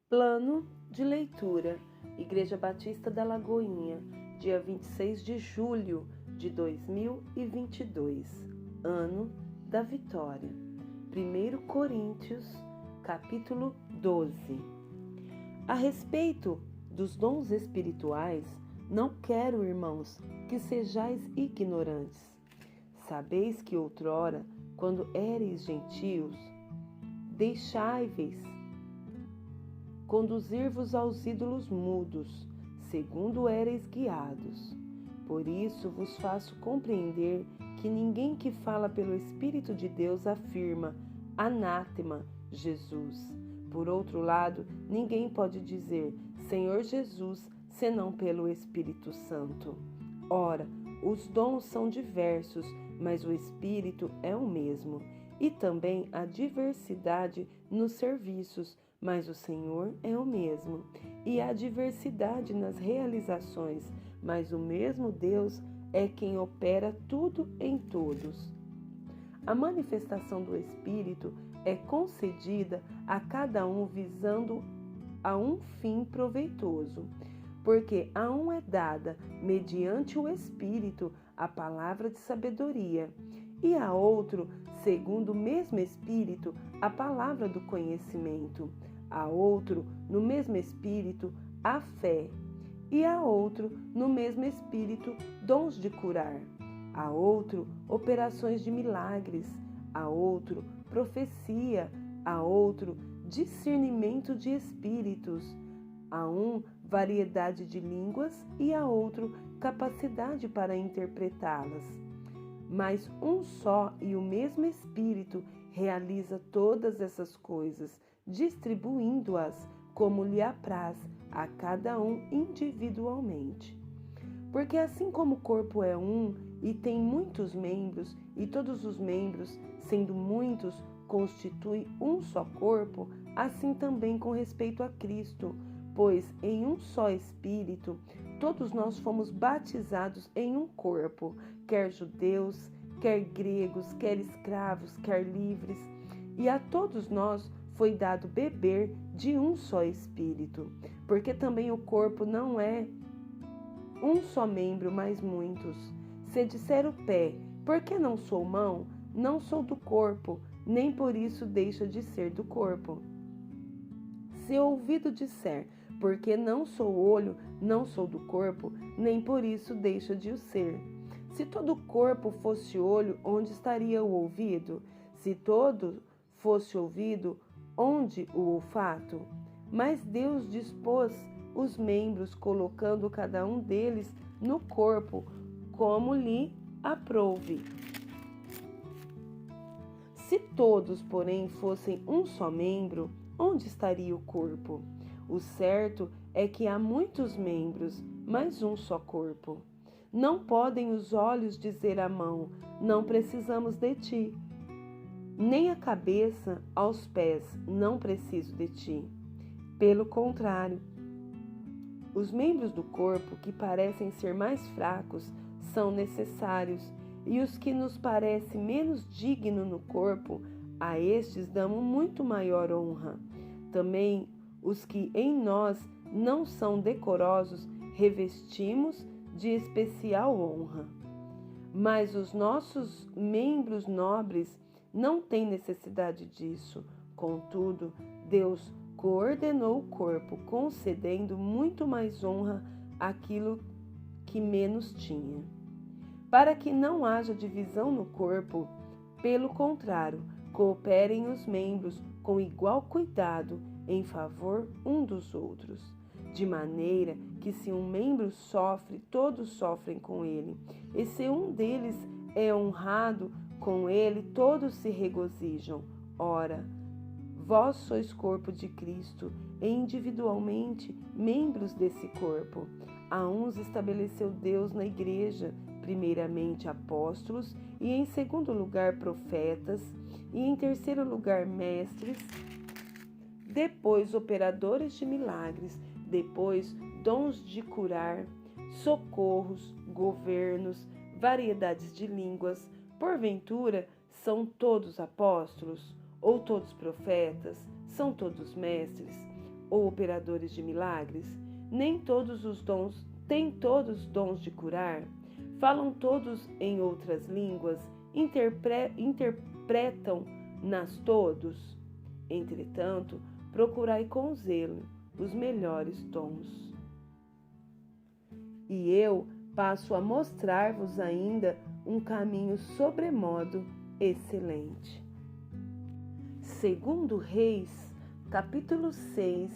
Plano de leitura: Igreja Batista da Lagoinha, dia 26 de julho de 2022, ano da vitória. 1 Coríntios, capítulo 12. A respeito dos dons espirituais, não quero, irmãos, que sejais ignorantes. Sabeis que outrora, quando éreis gentios, deixai-vos conduzir-vos aos ídolos mudos, segundo éreis guiados. Por isso vos faço compreender que ninguém que fala pelo Espírito de Deus afirma anátema Jesus. Por outro lado, ninguém pode dizer Senhor Jesus senão pelo Espírito Santo. Ora, os dons são diversos, mas o Espírito é o mesmo. E também há diversidade nos serviços, mas o Senhor é o mesmo. E há diversidade nas realizações, mas o mesmo Deus é quem opera tudo em todos. A manifestação do Espírito é concedida a cada um visando a um fim proveitoso, porque a um é dada, mediante o Espírito, a palavra de sabedoria, e a outro, segundo o mesmo Espírito, a palavra do conhecimento, a outro, no mesmo Espírito, a fé, e a outro, no mesmo Espírito, dons de curar, a outro, operações de milagres, a outro, profecia, a outro, discernimento de espíritos, a um, variedade de línguas e a outro, capacidade para interpretá-las. Mas um só e o mesmo Espírito realiza todas essas coisas, distribuindo-as como lhe apraz a cada um individualmente. Porque assim como o corpo é um e tem muitos membros, e todos os membros, sendo muitos, constituem um só corpo, assim também com respeito a Cristo, pois em um só Espírito todos nós fomos batizados em um corpo, quer judeus, quer gregos, quer escravos, quer livres, e a todos nós foi dado beber de um só Espírito, porque também o corpo não é um só membro, mas muitos. Se disser o pé, por que não sou mão? Não sou do corpo, nem por isso deixa de ser do corpo. Se o ouvido disser, porque não sou olho, não sou do corpo, nem por isso deixa de o ser. Se todo o corpo fosse olho, onde estaria o ouvido? Se todo fosse ouvido, onde o olfato? Mas Deus dispôs os membros, colocando cada um deles no corpo, como lhe aprouve. Se todos, porém, fossem um só membro, onde estaria o corpo? O certo é que há muitos membros, mas um só corpo. Não podem os olhos dizer à mão, não precisamos de ti, nem a cabeça aos pés, não preciso de ti. Pelo contrário, os membros do corpo que parecem ser mais fracos são necessários, e os que nos parece menos digno no corpo, a estes damos muito maior honra. Também os que em nós não são decorosos revestimos de especial honra. Mas os nossos membros nobres não têm necessidade disso. Contudo, Deus coordenou o corpo, concedendo muito mais honra àquilo que menos tinha. Para que não haja divisão no corpo, pelo contrário, cooperem os membros com igual cuidado em favor um dos outros, de maneira que se um membro sofre, todos sofrem com ele, e se um deles é honrado com ele, todos se regozijam. Ora, vós sois corpo de Cristo e individualmente membros desse corpo. A uns estabeleceu Deus na igreja, primeiramente apóstolos, e em segundo lugar profetas, e em terceiro lugar mestres, depois operadores de milagres, depois dons de curar, socorros, governos, variedades de línguas. Porventura, são todos apóstolos? Ou todos profetas? São todos mestres? ou operadores de milagres? Nem todos os dons, têm todos dons de curar? Falam todos em outras línguas? Interpretam-nas todos? Entretanto, procurai com zelo os melhores dons. E eu passo a mostrar-vos ainda um caminho sobremodo excelente. Segundo Reis, capítulo 6,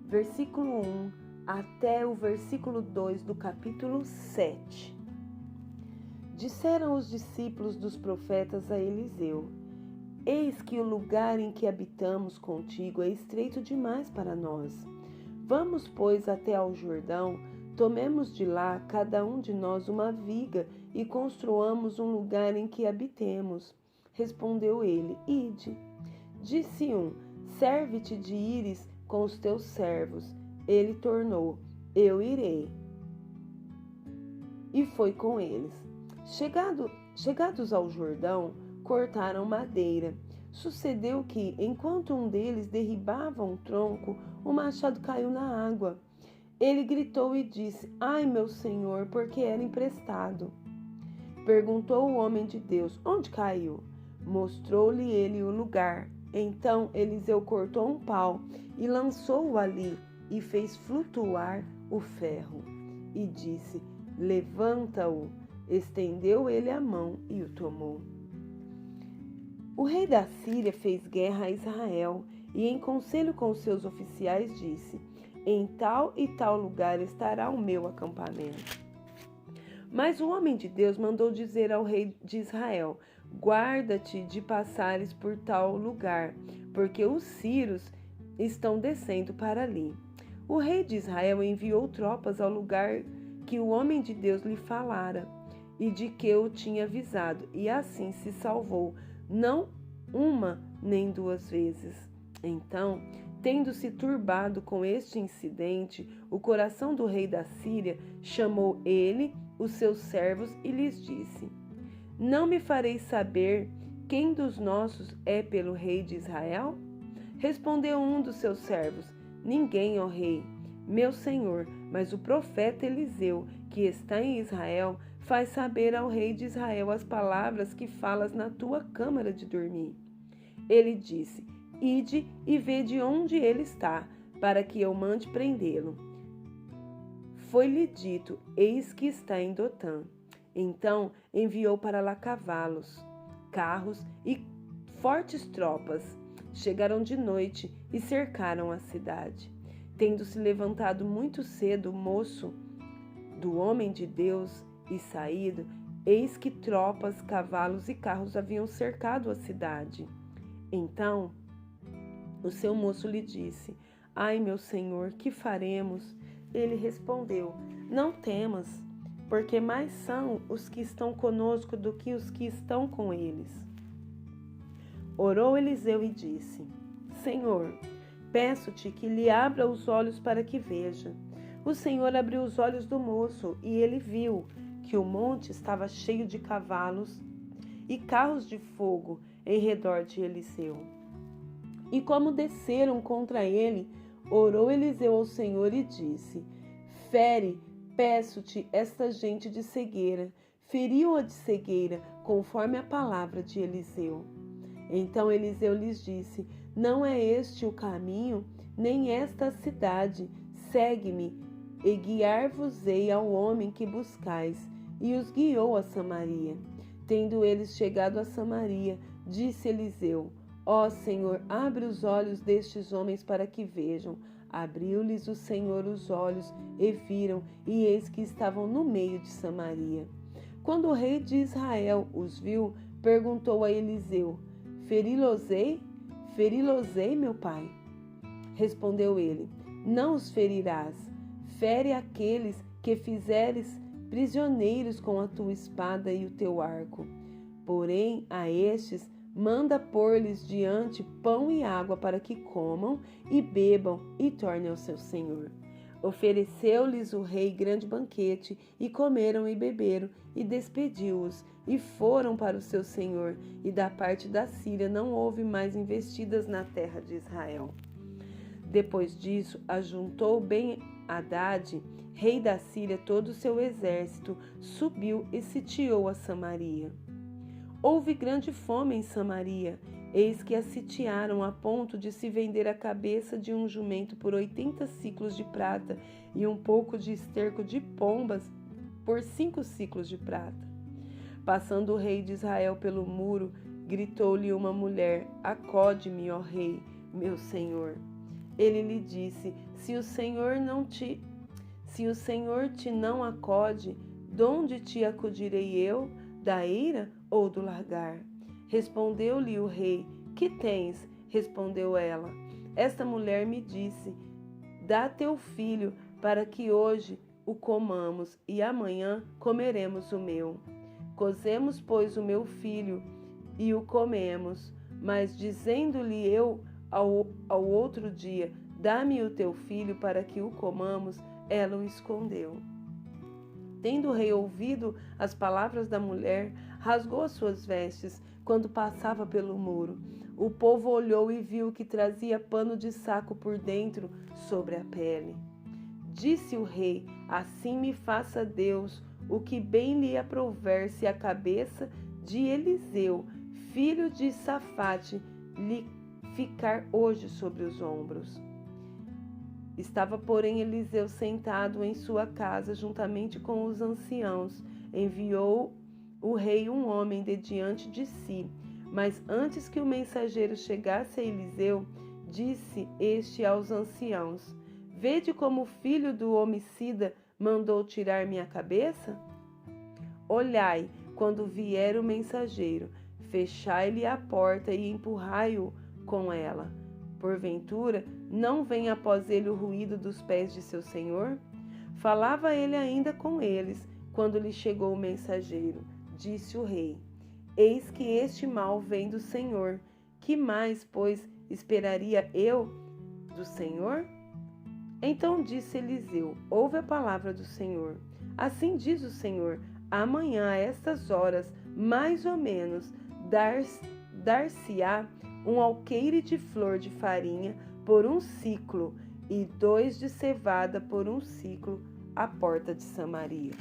versículo 1 até o versículo 2 do capítulo 7. Disseram os discípulos dos profetas a Eliseu: Eis que o lugar em que habitamos contigo é estreito demais para nós. Vamos, pois, até ao Jordão, tomemos de lá cada um de nós uma viga e construamos um lugar em que habitemos. Respondeu ele: Ide. Disse um: Serve-te de ires com os teus servos. Ele tornou: Eu irei. E foi com eles. Chegados ao Jordão, cortaram madeira. Sucedeu que, enquanto um deles derribava um tronco, o machado caiu na água. Ele gritou e disse: Ai, meu senhor, porque era emprestado. Perguntou o homem de Deus: Onde caiu? Mostrou-lhe ele o lugar. Então Eliseu cortou um pau e lançou-o ali e fez flutuar o ferro. E disse: Levanta-o. Estendeu ele a mão e o tomou. O rei da Síria fez guerra a Israel e, em conselho com seus oficiais, disse: Em tal e tal lugar estará o meu acampamento. Mas o homem de Deus mandou dizer ao rei de Israel: Guarda-te de passares por tal lugar, porque os sírios estão descendo para ali. O rei de Israel enviou tropas ao lugar que o homem de Deus lhe falara e de que o tinha avisado, e assim se salvou, não uma nem duas vezes. Então, tendo-se turbado com este incidente, o coração do rei da Síria, chamou ele os seus servos e lhes disse: Não me fareis saber quem dos nossos é pelo rei de Israel? Respondeu um dos seus servos: Ninguém, ó rei, meu senhor, mas o profeta Eliseu, que está em Israel, faz saber ao rei de Israel as palavras que falas na tua câmara de dormir. Ele disse: Ide e vede onde ele está, para que eu mande prendê-lo. Foi-lhe dito: Eis que está em Dotã. Então enviou para lá cavalos, carros e fortes tropas. Chegaram de noite e cercaram a cidade. Tendo-se levantado muito cedo o moço do homem de Deus e saído, eis que tropas, cavalos e carros haviam cercado a cidade. Então o seu moço lhe disse: Ai, meu senhor, que faremos? Ele respondeu: Não temas, porque mais são os que estão conosco do que os que estão com eles. Orou Eliseu e disse: Senhor, peço-te que lhe abra os olhos para que veja. O Senhor abriu os olhos do moço e ele viu que o monte estava cheio de cavalos e carros de fogo em redor de Eliseu. E como desceram contra ele, orou Eliseu ao Senhor e disse: Fere, peço-te, esta gente de cegueira. Feriu-a de cegueira, conforme a palavra de Eliseu. Então Eliseu lhes disse: Não é este o caminho, nem esta a cidade. Segue-me, e guiar-vos-ei ao homem que buscais. E os guiou a Samaria. Tendo eles chegado a Samaria, disse Eliseu: Ó Senhor, abre os olhos destes homens para que vejam. Abriu-lhes o Senhor os olhos e viram, e eis que estavam no meio de Samaria. Quando o rei de Israel os viu, perguntou a Eliseu: Feri-los-ei? Feri-los-ei, meu pai? Respondeu ele: Não os ferirás. Fere aqueles que fizeres prisioneiros com a tua espada e o teu arco. Porém, a estes manda pôr-lhes diante pão e água para que comam e bebam e tornem ao seu senhor. Ofereceu-lhes o rei grande banquete, e comeram e beberam, e despediu-os, e foram para o seu senhor, e da parte da Síria não houve mais investidas na terra de Israel. Depois disso, ajuntou Ben-Hadad, rei da Síria, todo o seu exército, subiu e sitiou a Samaria. Houve grande fome em Samaria, eis que a sitiaram a ponto de se vender a cabeça de um jumento por 80 siclos de prata e um pouco de esterco de pombas por 5 siclos de prata. Passando o rei de Israel pelo muro, gritou-lhe uma mulher: acode-me, ó rei, meu senhor. Ele lhe disse: se o Senhor te não acode, donde te acudirei eu? Da eira ou do lagar? Respondeu-lhe o rei: que tens? Respondeu ela: esta mulher me disse: dá teu filho, para que hoje o comamos, e amanhã comeremos o meu. Cozemos, pois, o meu filho, e o comemos. Mas dizendo-lhe eu ao outro dia: dá-me o teu filho para que o comamos, ela o escondeu. Tendo o rei ouvido as palavras da mulher, rasgou as suas vestes quando passava pelo muro. O povo olhou e viu que trazia pano de saco por dentro sobre a pele. Disse o rei: assim me faça Deus, o que bem lhe aprouver, se a cabeça de Eliseu, filho de Safate, lhe ficar hoje sobre os ombros. Estava, porém, Eliseu sentado em sua casa, juntamente com os anciãos. Enviou o rei um homem de diante de si. Mas antes que o mensageiro chegasse a Eliseu, disse este aos anciãos: vede como o filho do homicida mandou tirar minha cabeça? Olhai, quando vier o mensageiro, fechai-lhe a porta e empurrai-o com ela. Porventura, não vem após ele o ruído dos pés de seu senhor? Falava ele ainda com eles, quando lhe chegou o mensageiro. Disse o rei: eis que este mal vem do Senhor. Que mais, pois, esperaria eu do Senhor? Então disse Eliseu: ouve a palavra do Senhor. Assim diz o Senhor: amanhã, a estas horas, mais ou menos, dar-se-á um alqueire de flor de farinha por 1 siclo e 2 de cevada por 1 siclo à porta de Samaria.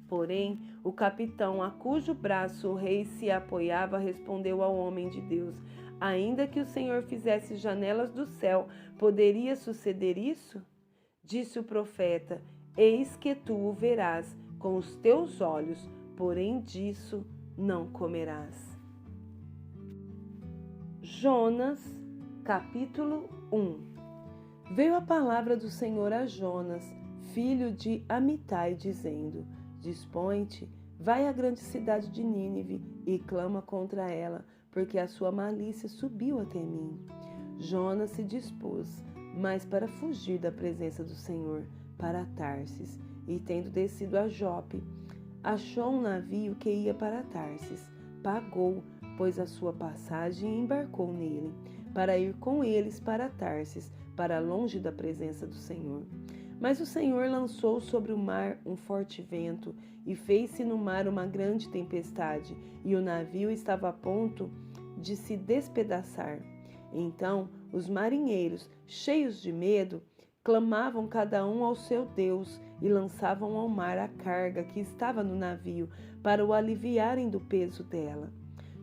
Porém, o capitão, a cujo braço o rei se apoiava, respondeu ao homem de Deus: ainda que o Senhor fizesse janelas do céu, poderia suceder isso? Disse o profeta: eis que tu o verás com os teus olhos, porém disso não comerás. Jonas, capítulo 1. Veio a palavra do Senhor a Jonas, filho de Amitai, dizendo: dispõe-te, vai à grande cidade de Nínive e clama contra ela, porque a sua malícia subiu até mim. Jonas se dispôs, mas para fugir da presença do Senhor, para Tarsis, e tendo descido a Jope, achou um navio que ia para Tarsis, pagou, pois a sua passagem, e embarcou nele, para ir com eles para Tarsis, para longe da presença do Senhor. Mas o Senhor lançou sobre o mar um forte vento, e fez-se no mar uma grande tempestade, e o navio estava a ponto de se despedaçar. Então os marinheiros, cheios de medo, clamavam cada um ao seu Deus, e lançavam ao mar a carga que estava no navio, para o aliviarem do peso dela.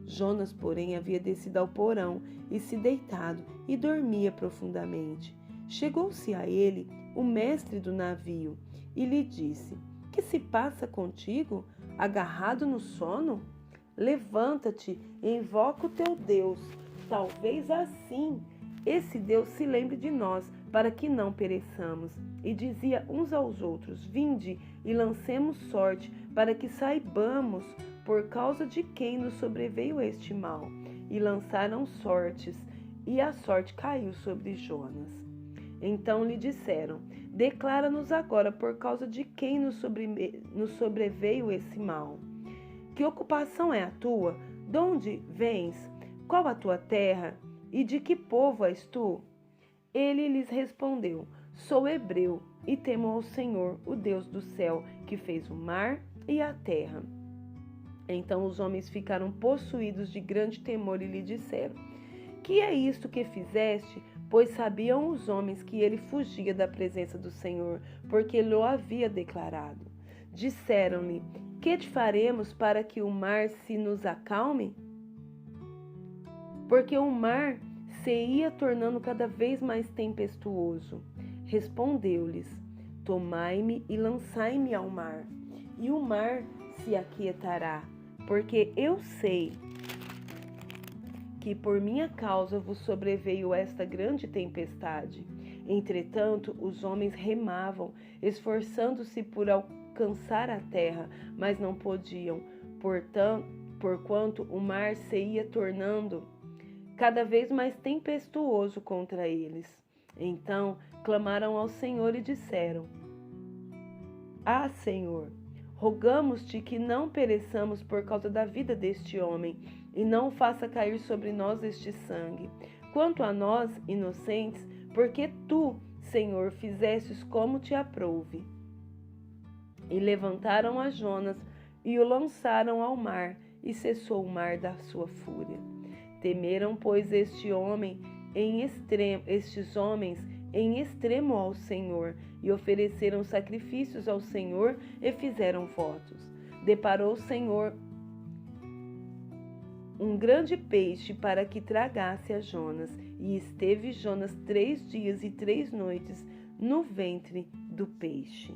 Jonas, porém, havia descido ao porão e se deitado, e dormia profundamente. Chegou-se a ele o mestre do navio e lhe disse: que se passa contigo, agarrado no sono? Levanta-te e invoca o teu Deus. Talvez assim esse Deus se lembre de nós, para que não pereçamos. E dizia uns aos outros: vinde e lancemos sorte, para que saibamos por causa de quem nos sobreveio este mal. E lançaram sortes, e a sorte caiu sobre Jonas. Então lhe disseram: declara-nos agora por causa de quem nos sobreveio esse mal. Que ocupação é a tua? De onde vens? Qual a tua terra? E de que povo és tu? Ele lhes respondeu: sou hebreu, e temo ao Senhor, o Deus do céu, que fez o mar e a terra. Então os homens ficaram possuídos de grande temor e lhe disseram: que é isto que fizeste? pois sabiam os homens que ele fugia da presença do Senhor, porque ele o havia declarado. Disseram-lhe: que te faremos para que o mar se nos acalme? Porque o mar se ia tornando cada vez mais tempestuoso. Respondeu-lhes: tomai-me e lançai-me ao mar, e o mar se aquietará, porque eu sei que por minha causa vos sobreveio esta grande tempestade. Entretanto, os homens remavam, esforçando-se por alcançar a terra, mas não podiam, porquanto o mar se ia tornando cada vez mais tempestuoso contra eles. Então clamaram ao Senhor e disseram: ah, Senhor, rogamos-te que não pereçamos por causa da vida deste homem, e não faça cair sobre nós este sangue. Quanto a nós, inocentes, porque tu, Senhor, fizestes como te aprouve. E levantaram a Jonas e o lançaram ao mar, e cessou o mar da sua fúria. Temeram, pois, estes homens em extremo ao Senhor, e ofereceram sacrifícios ao Senhor e fizeram votos. Deparou o Senhor um grande peixe para que tragasse a Jonas, e esteve Jonas 3 dias e 3 noites no ventre do peixe.